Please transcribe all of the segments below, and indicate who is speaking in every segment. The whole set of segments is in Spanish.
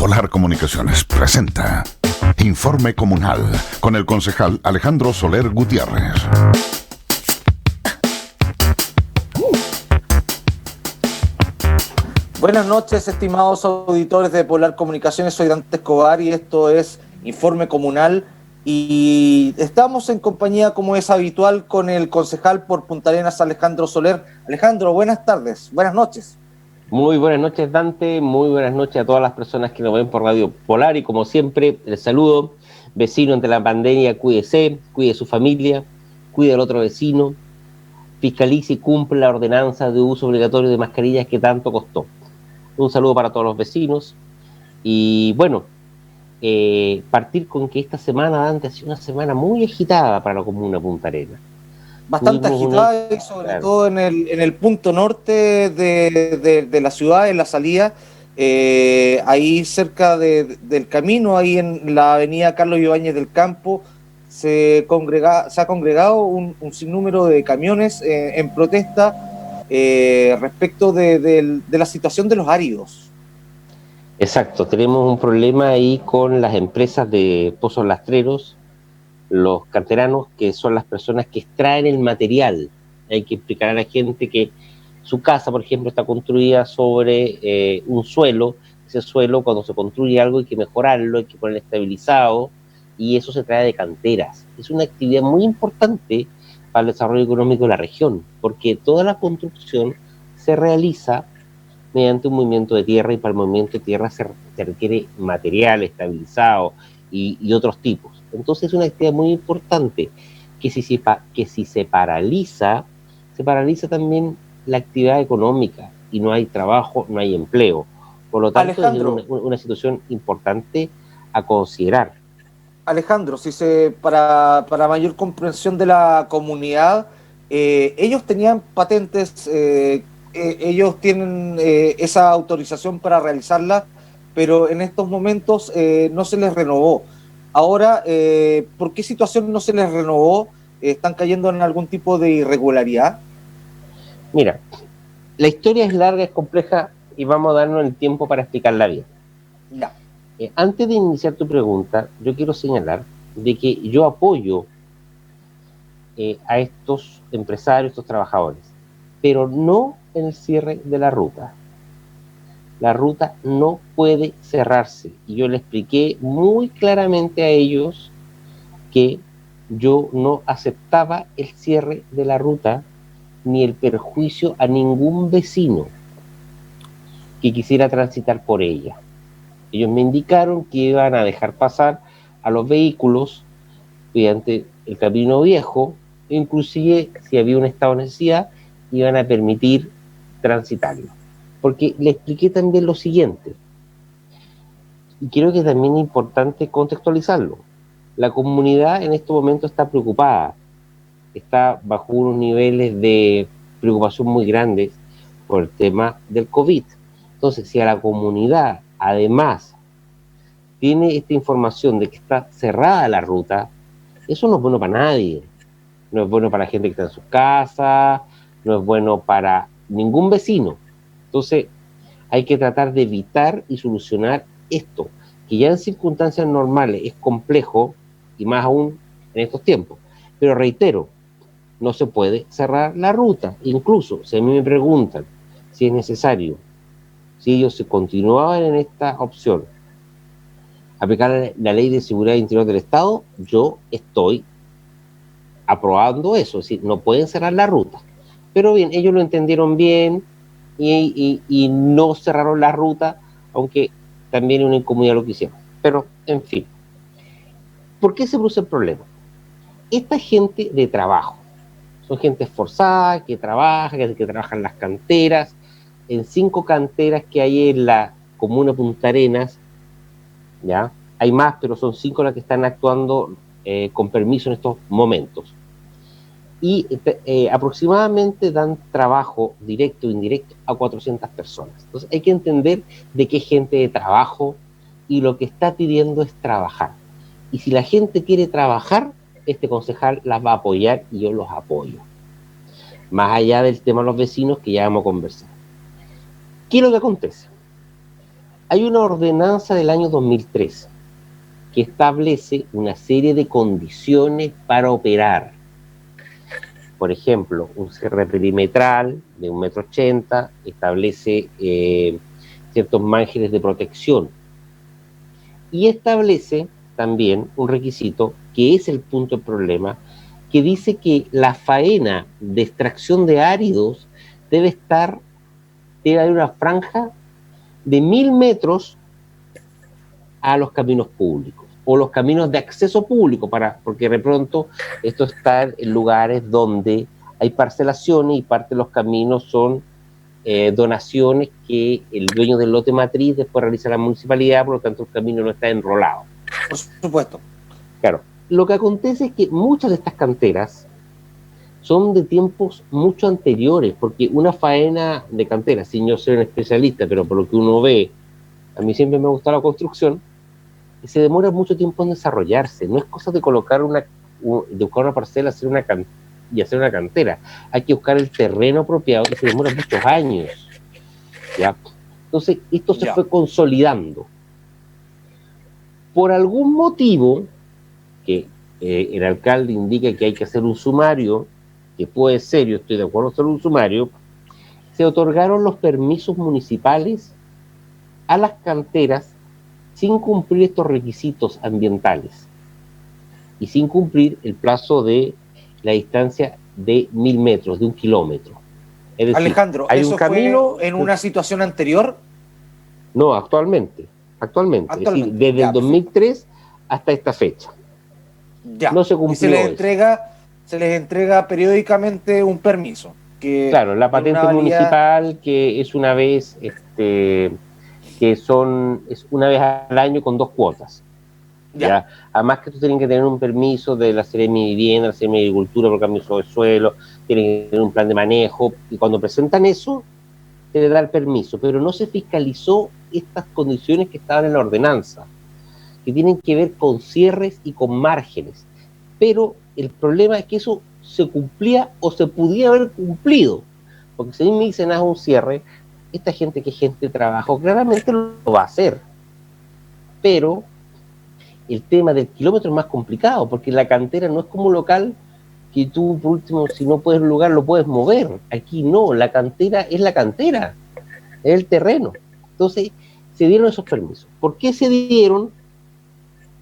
Speaker 1: Polar Comunicaciones presenta Informe Comunal con el concejal Alejandro Soler Gutiérrez.
Speaker 2: Buenas noches, estimados auditores de Polar Comunicaciones. Soy Dante Escobar y esto es Informe Comunal. Y estamos en compañía, como es habitual, con el concejal por Punta Arenas, Alejandro Soler. Alejandro, buenas tardes, buenas noches.
Speaker 3: Muy buenas noches, Dante. Muy buenas noches a todas las personas que nos ven por Radio Polar. Y como siempre, les saludo. Vecino ante la pandemia, cuídese, cuide su familia, cuide al otro vecino, fiscalice y cumple la ordenanza de uso obligatorio de mascarillas que tanto costó. Un saludo para todos los vecinos. Y bueno, partir con que esta semana, Dante, ha sido una semana muy agitada para la comuna de Punta Arenas.
Speaker 2: Bastante agitada y sobre todo en el punto norte de la ciudad, en la salida, ahí cerca del camino, ahí en la avenida Carlos Ibáñez del Campo, se ha congregado un sinnúmero de camiones en protesta respecto de la situación de los áridos.
Speaker 3: Exacto, tenemos un problema ahí con las empresas de pozos rastreros, los canteranos, que son las personas que extraen el material. Hay que explicar a la gente que su casa, por ejemplo, está construida sobre un suelo. Ese suelo, cuando se construye algo, hay que mejorarlo, hay que ponerlo estabilizado, y eso se trae de canteras. Es una actividad muy importante para el desarrollo económico de la región, porque toda la construcción se realiza mediante un movimiento de tierra, y para el movimiento de tierra se requiere material estabilizado y otros tipos. Entonces es una actividad muy importante que si se paraliza también la actividad económica, y no hay trabajo, no hay empleo. Por lo tanto,
Speaker 2: Alejandro,
Speaker 3: es una situación importante a considerar.
Speaker 2: Alejandro, para mayor comprensión de la comunidad, ellos tenían patentes, ellos tienen esa autorización para realizarla, pero en estos momentos no se les renovó. Ahora, ¿por qué situación no se les renovó? ¿Están cayendo en algún tipo de irregularidad?
Speaker 3: Mira, la historia es larga, es compleja, y vamos a darnos el tiempo para explicarla bien.
Speaker 2: Ya.
Speaker 3: Antes de iniciar tu pregunta, yo quiero señalar de que yo apoyo a estos empresarios, estos trabajadores, pero no en el cierre de la ruta. La ruta no puede cerrarse, y yo le expliqué muy claramente a ellos que yo no aceptaba el cierre de la ruta ni el perjuicio a ningún vecino que quisiera transitar por ella. Ellos me indicaron que iban a dejar pasar a los vehículos mediante el camino viejo, inclusive si había un estado de necesidad, iban a permitir transitarlo. Porque le expliqué también lo siguiente, y creo que también es importante contextualizarlo. La comunidad en este momento está preocupada, está bajo unos niveles de preocupación muy grandes por el tema del COVID. Entonces, si a la comunidad además tiene esta información de que está cerrada la ruta, eso no es bueno para nadie. No es bueno para la gente que está en sus casas, no es bueno para ningún vecino. Entonces, hay que tratar de evitar y solucionar esto, que ya en circunstancias normales es complejo, y más aún en estos tiempos. Pero reitero, no se puede cerrar la ruta. Incluso, si a mí me preguntan si es necesario, si ellos se continuaban en esta opción, aplicar la Ley de Seguridad Interior del Estado, yo estoy aprobando eso. Es decir, no pueden cerrar la ruta. Pero bien, ellos lo entendieron bien y no cerraron la ruta, aunque también es una incomodidad lo que hicieron. Pero, en fin, ¿por qué se produce el problema? Esta gente de trabajo, son gente esforzada, que trabaja, que trabaja en las canteras, en 5 canteras que hay en la comuna de Punta Arenas, ¿ya? Hay más, pero son 5 las que están actuando con permiso en estos momentos. Y aproximadamente dan trabajo directo e indirecto a 400 personas. Entonces hay que entender de qué gente de trabajo, y lo que está pidiendo es trabajar. Y si la gente quiere trabajar, este concejal las va a apoyar, y yo los apoyo. Más allá del tema de los vecinos, que ya vamos a conversar. ¿Qué es lo que acontece? Hay una ordenanza del año 2003 que establece una serie de condiciones para operar. Por ejemplo, un cierre perimetral de 1,80 m, establece ciertos márgenes de protección y establece también un requisito, que es el punto del problema, que dice que la faena de extracción de áridos debe haber una franja de 1.000 metros a los caminos públicos o los caminos de acceso público, porque de pronto esto está en lugares donde hay parcelaciones y parte de los caminos son donaciones que el dueño del lote matriz después realiza la municipalidad, por lo tanto el camino no está enrolado.
Speaker 2: Por supuesto.
Speaker 3: Claro, lo que acontece es que muchas de estas canteras son de tiempos mucho anteriores, porque una faena de cantera, sin yo ser un especialista, pero por lo que uno ve, a mí siempre me ha gustado la construcción, y se demora mucho tiempo en desarrollarse. No es cosa de buscar una parcela, y hacer una cantera. Hay que buscar el terreno apropiado, que se demora muchos años. ¿Ya? Entonces, esto se fue consolidando. Por algún motivo, que el alcalde indica que hay que hacer un sumario, que puede ser, yo estoy de acuerdo en hacer un sumario, se otorgaron los permisos municipales a las canteras sin cumplir estos requisitos ambientales y sin cumplir el plazo de la distancia de 1.000 metros, de 1 kilómetro. Es decir,
Speaker 2: Alejandro,
Speaker 3: hay
Speaker 2: ¿eso
Speaker 3: un camino,
Speaker 2: fue en una situación anterior?
Speaker 3: No, actualmente. Es decir, desde el 2003 hasta esta fecha.
Speaker 2: Ya.
Speaker 3: No se cumplió.
Speaker 2: Y se les entrega periódicamente un permiso.
Speaker 3: Claro, la patente municipal, que es una vez, es una vez al año con 2 cuotas. ¿Ya? Además que tú tienes que tener un permiso de la Seremi de Vivienda, la Seremi de Agricultura por cambio de suelo, tienen que tener un plan de manejo, y cuando presentan eso, se le da el permiso, pero no se fiscalizó estas condiciones que estaban en la ordenanza, que tienen que ver con cierres y con márgenes. Pero el problema es que eso se cumplía o se podía haber cumplido, porque si a mí me dicen haz un cierre, esta gente que es gente de trabajo claramente lo va a hacer, pero el tema del kilómetro es más complicado, porque la cantera no es como un local que tú, por último, si no puedes lugar, lo puedes mover. Aquí no, la cantera es la cantera, es el terreno. Entonces, se dieron esos permisos. ¿Por qué se dieron?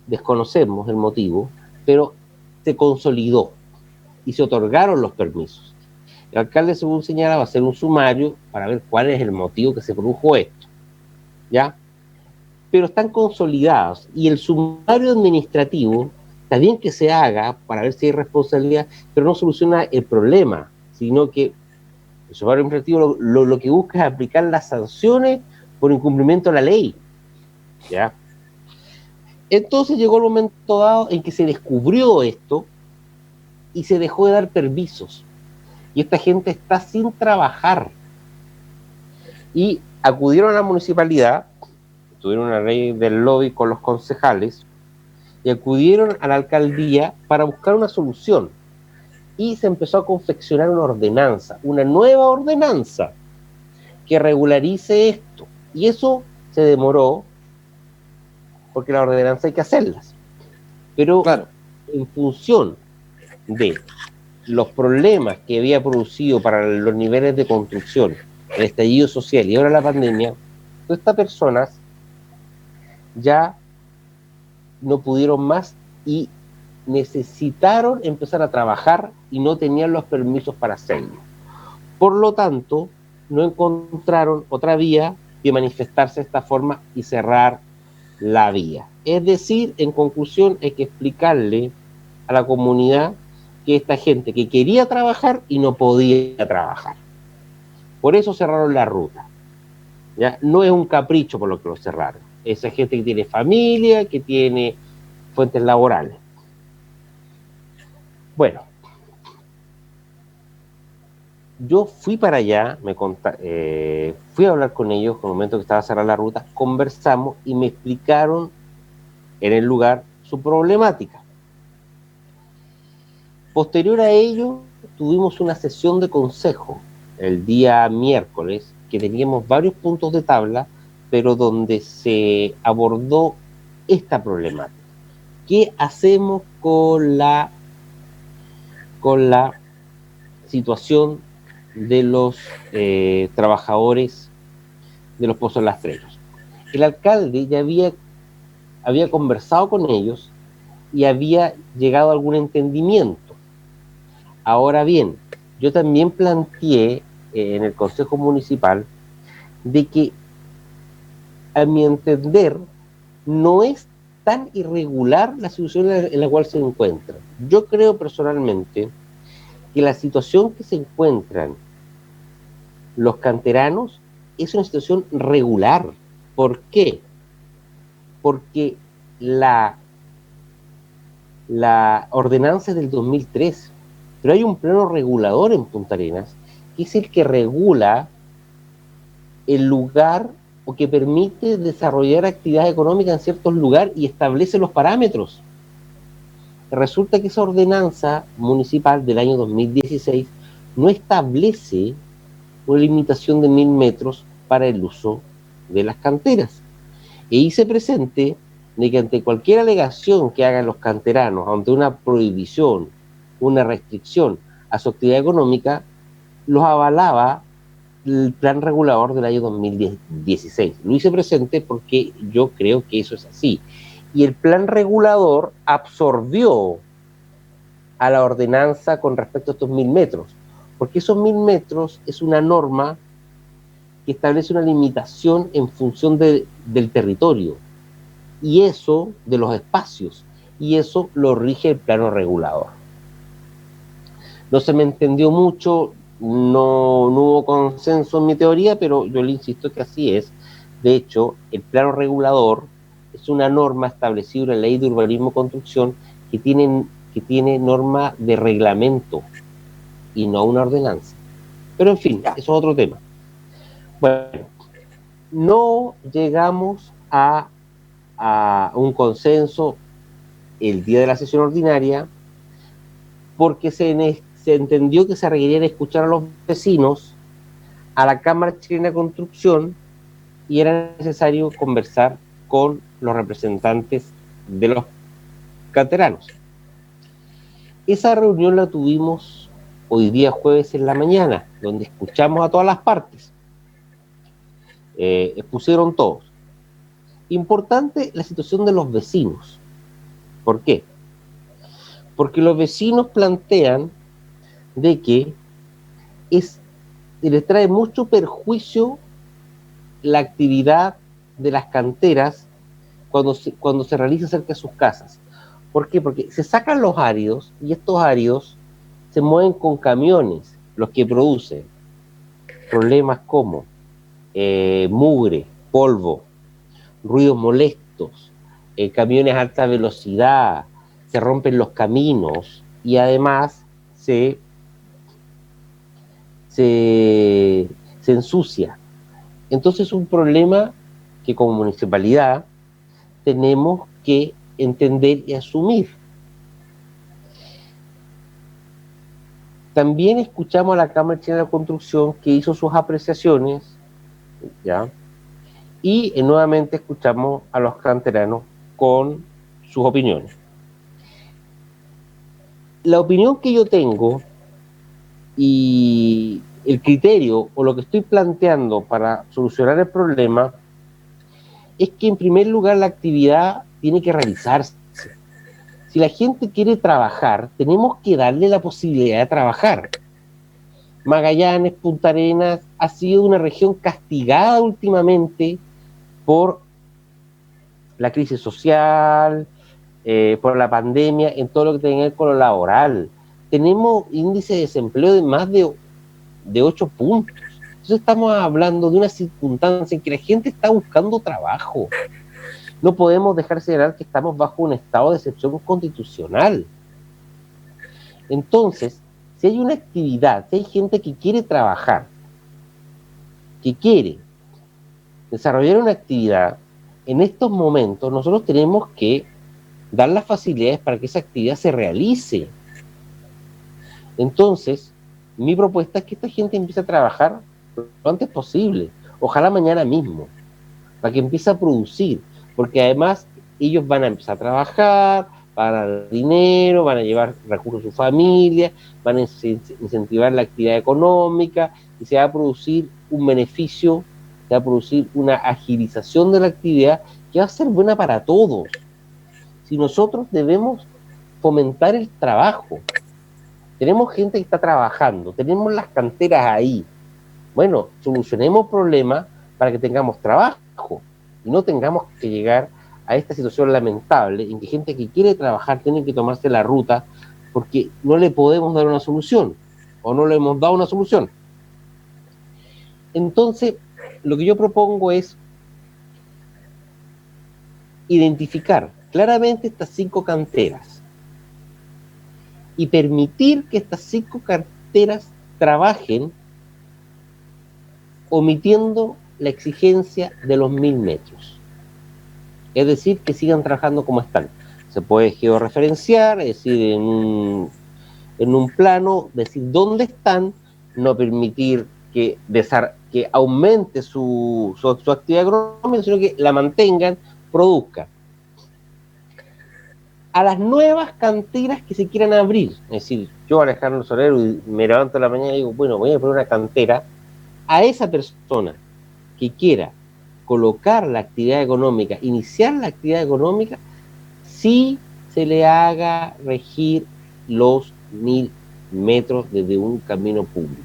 Speaker 3: Desconocemos el motivo, pero se consolidó y se otorgaron los permisos. El alcalde, según señala, va a hacer un sumario para ver cuál es el motivo que se produjo esto, ¿ya? Pero están consolidados, y el sumario administrativo está bien que se haga para ver si hay responsabilidad, pero no soluciona el problema, sino que el sumario administrativo lo que busca es aplicar las sanciones por incumplimiento de la ley, ¿ya? Entonces llegó el momento dado en que se descubrió esto y se dejó de dar permisos, y esta gente está sin trabajar, y acudieron a la municipalidad, tuvieron una ley del lobby con los concejales, y acudieron a la alcaldía para buscar una solución, y se empezó a confeccionar una nueva ordenanza que regularice esto, y eso se demoró porque la ordenanza hay que hacerlas, pero claro, en función de los problemas que había producido para los niveles de construcción, el estallido social y ahora la pandemia, todas estas personas ya no pudieron más y necesitaron empezar a trabajar y no tenían los permisos para hacerlo. Por lo tanto, no encontraron otra vía que manifestarse de esta forma y cerrar la vía. Es decir, en conclusión, hay que explicarle a la comunidad que esta gente que quería trabajar y no podía trabajar. Por eso cerraron la ruta. ¿Ya? No es un capricho por lo que lo cerraron. Esa gente que tiene familia, que tiene fuentes laborales. Bueno, yo fui para allá, fui a hablar con ellos en el momento que estaba cerrada la ruta, conversamos y me explicaron en el lugar su problemática. Posterior a ello, tuvimos una sesión de consejo el día miércoles, que teníamos varios puntos de tabla, pero donde se abordó esta problemática. ¿Qué hacemos con la situación de los trabajadores de los pozos rastreros? El alcalde ya había conversado con ellos y había llegado a algún entendimiento. Ahora bien, yo también planteé en el Consejo Municipal de que, a mi entender, no es tan irregular la situación en la cual se encuentran. Yo creo personalmente que la situación que se encuentran los canteranos es una situación regular. ¿Por qué? Porque la ordenanza es del 2003, pero hay un plano regulador en Punta Arenas que es el que regula el lugar o que permite desarrollar actividad económica en ciertos lugares y establece los parámetros. Resulta que esa ordenanza municipal del año 2016 no establece una limitación de 1000 metros para el uso de las canteras. E hice presente de que ante cualquier alegación que hagan los canteranos, ante una prohibición, una restricción a su actividad económica, los avalaba el plan regulador del año 2016. Lo hice presente porque yo creo que eso es así. Y el plan regulador absorbió a la ordenanza con respecto a estos 1000 metros, porque esos 1000 metros es una norma que establece una limitación en función del territorio, y eso, de los espacios, y eso lo rige el plano regulador. No se me entendió mucho, no hubo consenso en mi teoría, pero yo le insisto que así es. De hecho, el plano regulador es una norma establecida en la Ley de Urbanismo y Construcción que tiene norma de reglamento y no una ordenanza. Pero en fin, eso es otro tema. Bueno, no llegamos a un consenso el día de la sesión ordinaria porque se entendió que se requería escuchar a los vecinos, a la Cámara Chilena de Construcción, y era necesario conversar con los representantes de los canteranos. Esa reunión la tuvimos hoy día jueves en la mañana, donde escuchamos a todas las partes. Expusieron todos. Importante la situación de los vecinos. ¿Por qué? Porque los vecinos plantean de que les trae mucho perjuicio la actividad de las canteras cuando se realiza cerca de sus casas. ¿Por qué? Porque se sacan los áridos y estos áridos se mueven con camiones, los que producen problemas como mugre, polvo, ruidos molestos, camiones a alta velocidad, se rompen los caminos y además se ensucia. Entonces es un problema que como municipalidad tenemos que entender y asumir. También escuchamos a la Cámara Chilena de Construcción que hizo sus apreciaciones, ¿ya? Y nuevamente escuchamos a los canteranos con sus opiniones. La opinión que yo tengo y el criterio o lo que estoy planteando para solucionar el problema es que en primer lugar la actividad tiene que realizarse. Si la gente quiere trabajar, tenemos que darle la posibilidad de trabajar. Magallanes, Punta Arenas ha sido una región castigada últimamente por la crisis social, por la pandemia, en todo lo que tiene que ver con lo laboral. Tenemos índice de desempleo de más de 8 puntos. Entonces estamos hablando de una circunstancia en que la gente está buscando trabajo. No podemos dejar de señalar que estamos bajo un estado de excepción constitucional. Entonces, si hay una actividad, si hay gente que quiere trabajar, que quiere desarrollar una actividad, en estos momentos nosotros tenemos que dar las facilidades para que esa actividad se realice. Entonces, mi propuesta es que esta gente empiece a trabajar lo antes posible, ojalá mañana mismo, para que empiece a producir, porque además ellos van a empezar a trabajar, van a dar dinero, van a llevar recursos a su familia, van a incentivar la actividad económica y se va a producir un beneficio, se va a producir una agilización de la actividad que va a ser buena para todos. Si nosotros debemos fomentar el trabajo, tenemos gente que está trabajando, tenemos las canteras ahí, bueno, solucionemos problemas para que tengamos trabajo y no tengamos que llegar a esta situación lamentable en que gente que quiere trabajar tiene que tomarse la ruta porque no le podemos dar una solución o no le hemos dado una solución. Entonces, lo que yo propongo es identificar claramente estas 5 canteras y permitir que estas 5 canteras trabajen omitiendo la exigencia de los 1000 metros. Es decir, que sigan trabajando como están. Se puede georreferenciar, es decir, en un plano, decir dónde están, no permitir que aumente su actividad económica, sino que la mantengan, produzcan. A las nuevas canteras que se quieran abrir, es decir, yo, Alejandro Soler, me levanto en la mañana y digo, bueno, voy a poner una cantera, a esa persona que quiera colocar la actividad económica, iniciar la actividad económica, sí se le haga regir los 1000 metros desde un camino público.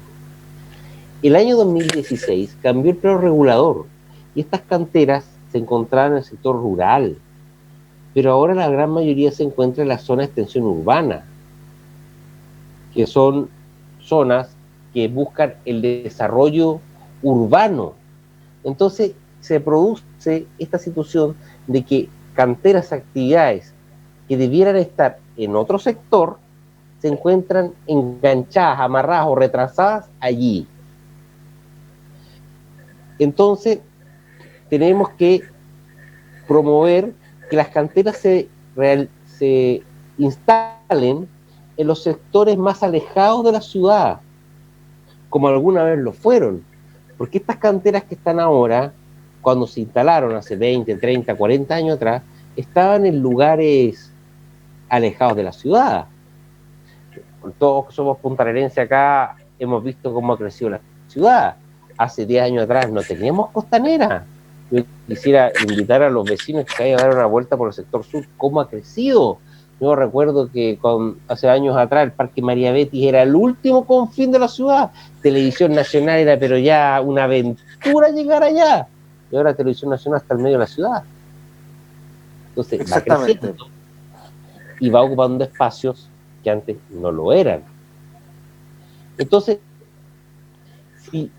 Speaker 3: El año 2016 cambió el plano regulador y estas canteras se encontraban en el sector rural, pero ahora la gran mayoría se encuentra en la zona de extensión urbana, que son zonas que buscan el desarrollo urbano. Entonces se produce esta situación de que canteras, actividades que debieran estar en otro sector, se encuentran enganchadas, amarradas o retrasadas allí. Entonces tenemos que promover que las canteras se instalen en los sectores más alejados de la ciudad, como alguna vez lo fueron, porque estas canteras que están ahora, cuando se instalaron hace 20, 30, 40 años atrás, estaban en lugares alejados de la ciudad. Todos que somos puntarerenses acá hemos visto cómo ha crecido la ciudad. Hace 10 años atrás no teníamos costanera. Yo quisiera invitar a los vecinos que vayan a dar una vuelta por el sector sur, cómo ha crecido. Yo recuerdo que hace años atrás el Parque María Betis era el último confín de la ciudad. Televisión Nacional era pero ya una aventura llegar allá. Y ahora Televisión Nacional está en medio de la ciudad. Entonces va creciendo y va ocupando espacios que antes no lo eran. Entonces, si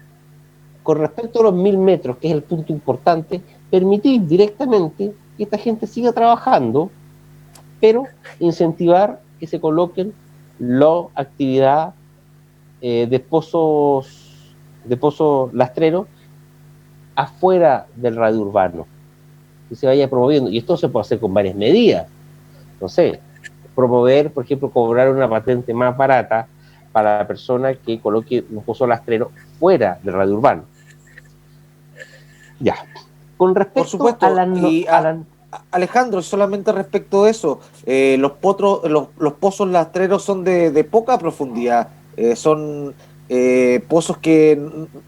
Speaker 3: con respecto a los 1000 metros, que es el punto importante, permitir directamente que esta gente siga trabajando, pero incentivar que se coloquen la actividad de pozos lastreros afuera del radio urbano, que se vaya promoviendo. Y esto se puede hacer con varias medidas. No sé, promover, por ejemplo, cobrar una patente más barata para la persona que coloque un pozo lastrero fuera del radio urbano. Ya. Con respecto
Speaker 2: por supuesto, Alejandro, solamente respecto de eso, los pozos lastreros son de poca profundidad, son pozos que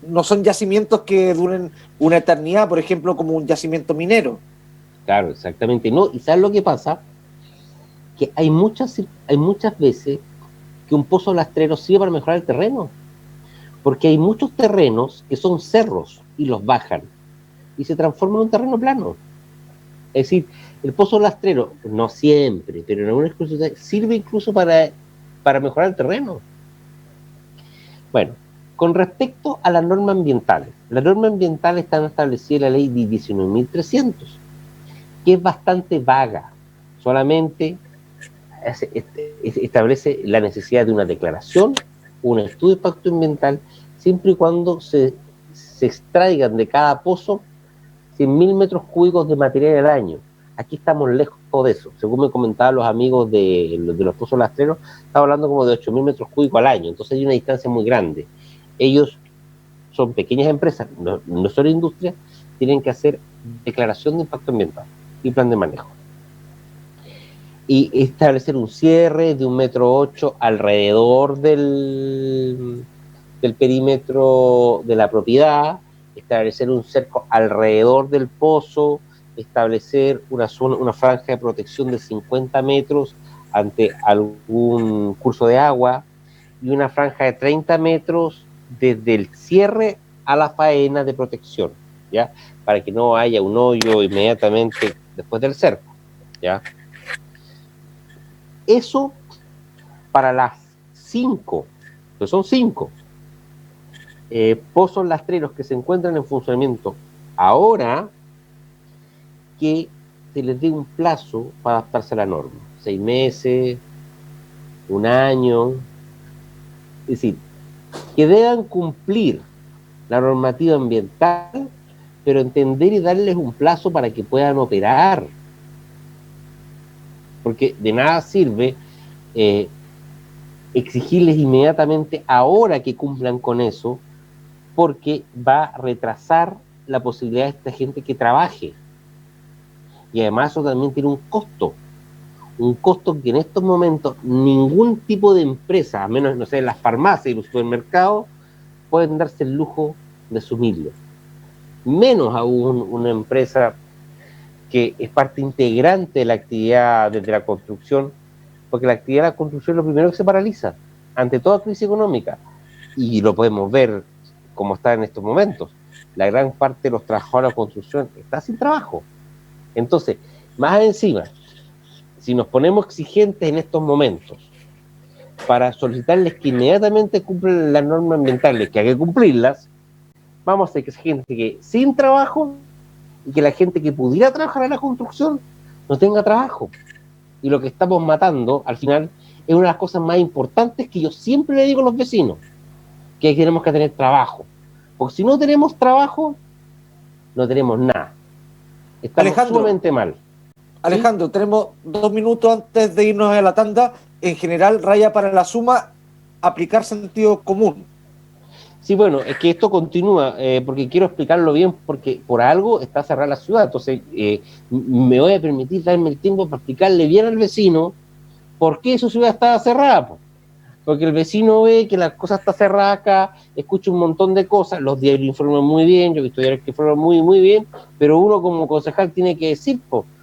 Speaker 2: no son yacimientos que duren una eternidad, por ejemplo, como un yacimiento minero.
Speaker 3: Claro, exactamente. No, y ¿sabes lo que pasa? Que hay muchas veces que un pozo lastrero sirve para mejorar el terreno, porque hay muchos terrenos que son cerros y los bajan y se transforman en un terreno plano. Es decir, el pozo lastrero, no siempre, pero en algunas cosas sirve incluso para mejorar el terreno. Bueno, con respecto a las normas ambientales, las normas ambientales están establecidas en la ley 19.300, que es bastante vaga, solamente establece la necesidad de una declaración, un estudio de impacto ambiental, siempre y cuando se extraigan de cada pozo 100.000 metros cúbicos de material al año. Aquí estamos lejos de eso. Según me comentaban los amigos de los pozos lastreros, estamos hablando como de 8.000 metros cúbicos al año, entonces hay una distancia muy grande. Ellos son pequeñas empresas, no son industrias, tienen que hacer declaración de impacto ambiental y plan de manejo. Y establecer un cierre de 1,8 m alrededor del perímetro de la propiedad, establecer un cerco alrededor del pozo, establecer una franja de protección de 50 metros ante algún curso de agua y una franja de 30 metros desde el cierre a la faena de protección, ¿ya? Para que no haya un hoyo inmediatamente después del cerco, ¿ya? Eso para las 5, que son 5 pozos rastreros que se encuentran en funcionamiento ahora, que se les dé un plazo para adaptarse a la norma, 6 meses, 1 año, es decir, que deban cumplir la normativa ambiental, pero entender y darles un plazo para que puedan operar, porque de nada sirve exigirles inmediatamente ahora que cumplan con eso, porque va a retrasar la posibilidad de esta gente que trabaje. Y además eso también tiene un costo que en estos momentos ningún tipo de empresa, a menos, no sé, las farmacias y los supermercados, pueden darse el lujo de asumirlo. Menos aún una empresa que es parte integrante de la actividad desde la construcción, porque la actividad de la construcción es lo primero que se paraliza ante toda crisis económica, y lo podemos ver como está en estos momentos. La gran parte de los trabajadores de la construcción está sin trabajo. Entonces, más encima, si nos ponemos exigentes en estos momentos para solicitarles que inmediatamente cumplan las normas ambientales, que hay que cumplirlas, vamos a ser gente que sin trabajo y que la gente que pudiera trabajar en la construcción no tenga trabajo. Y lo que estamos matando, al final, es una de las cosas más importantes que yo siempre le digo a los vecinos, que tenemos que tener trabajo. Porque si no tenemos trabajo, no tenemos nada. Estamos sumamente mal.
Speaker 2: Alejandro, ¿sí? Tenemos 2 minutos antes de irnos a la tanda. En general, raya para la suma, aplicar sentido común.
Speaker 3: Sí, bueno, es que esto continúa, porque quiero explicarlo bien, porque por algo está cerrada la ciudad. Entonces, me voy a permitir darme el tiempo para explicarle bien al vecino por qué su ciudad estaba cerrada. Porque el vecino ve que la cosa está cerrada acá, escucha un montón de cosas, los diarios informan muy bien, yo he visto diarios que informan muy, muy bien, pero uno como concejal tiene que decir,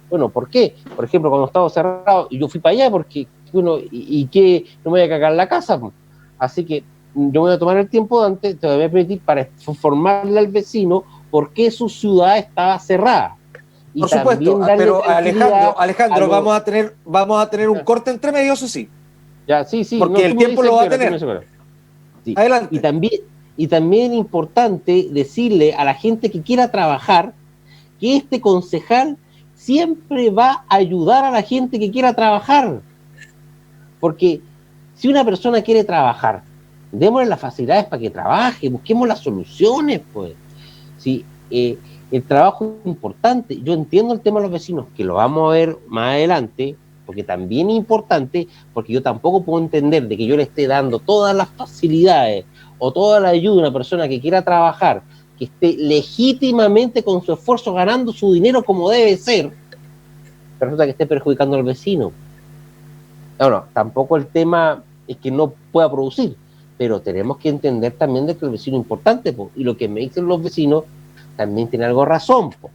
Speaker 3: bueno, ¿por qué? Por ejemplo, cuando estaba cerrado, yo fui para allá porque, bueno, ¿y qué? No me voy a cagar la casa, po. Así que yo voy a tomar el tiempo de antes, te voy a permitir para informarle al vecino por qué su ciudad estaba cerrada.
Speaker 2: Y por supuesto, pero Alejandro, vamos a tener un corte entre medio, eso sí.
Speaker 3: Ya, sí,
Speaker 2: porque el tiempo lo va a tener.
Speaker 3: Sí. Adelante. Y también es importante decirle a la gente que quiera trabajar que este concejal siempre va a ayudar a la gente que quiera trabajar. Porque si una persona quiere trabajar, démosle las facilidades para que trabaje, busquemos las soluciones, pues. Sí, el trabajo es importante. Yo entiendo el tema de los vecinos, que lo vamos a ver más adelante, porque también es importante, porque yo tampoco puedo entender de que yo le esté dando todas las facilidades o toda la ayuda a una persona que quiera trabajar, que esté legítimamente con su esfuerzo ganando su dinero como debe ser, pero resulta que esté perjudicando al vecino. No, tampoco el tema es que no pueda producir, pero tenemos que entender también de que el vecino es importante, po, y lo que me dicen los vecinos también tiene algo razón, po.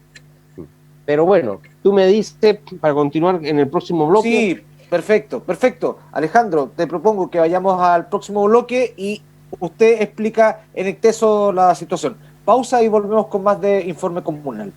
Speaker 3: Pero bueno, tú me dices para continuar en el próximo bloque.
Speaker 2: Sí, perfecto. Alejandro, te propongo que vayamos al próximo bloque y usted explica en exceso la situación. Pausa y volvemos con más de Informe Comunal.